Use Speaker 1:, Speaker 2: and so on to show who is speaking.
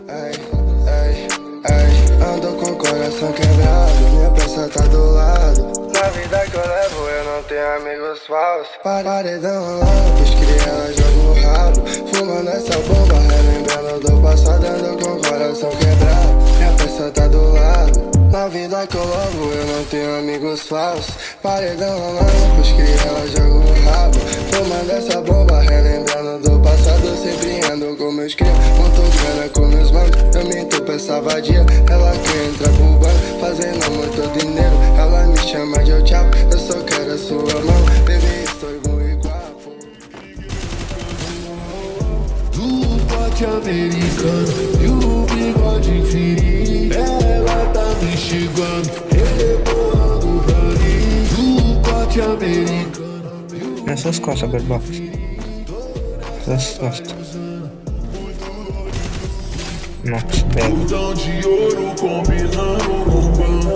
Speaker 1: Ai, ai, ai, ando com o coração quebrado, minha peça tá do lado. Na vida que eu levo eu não tenho amigos falsos. Paredão altos, cria ela joga o rabo. Fumando essa bomba, relembrando do passado. Ando com o coração quebrado, minha peça tá do lado. Na vida que eu levo eu não tenho amigos falsos. Paredão altos, cria ela joga o rabo. Fumando essa bomba, relembrando do passado. Sempre ando com meus crias, monto grana com meus manos. Eu minto pra essa vadia, ela quer entrar pro banco, fazendo muito dinheiro. Ela me chama de eu chapo, eu só quero a sua mão. Baby, estou muito guapo.
Speaker 2: Do pote americano e o bigode fininho, ela tá me xingando, rebolando pra mim. Do pote americano.
Speaker 3: Nessas costas, Birbox. Essas costas. Nossa, belo.
Speaker 2: Cordão de ouro combina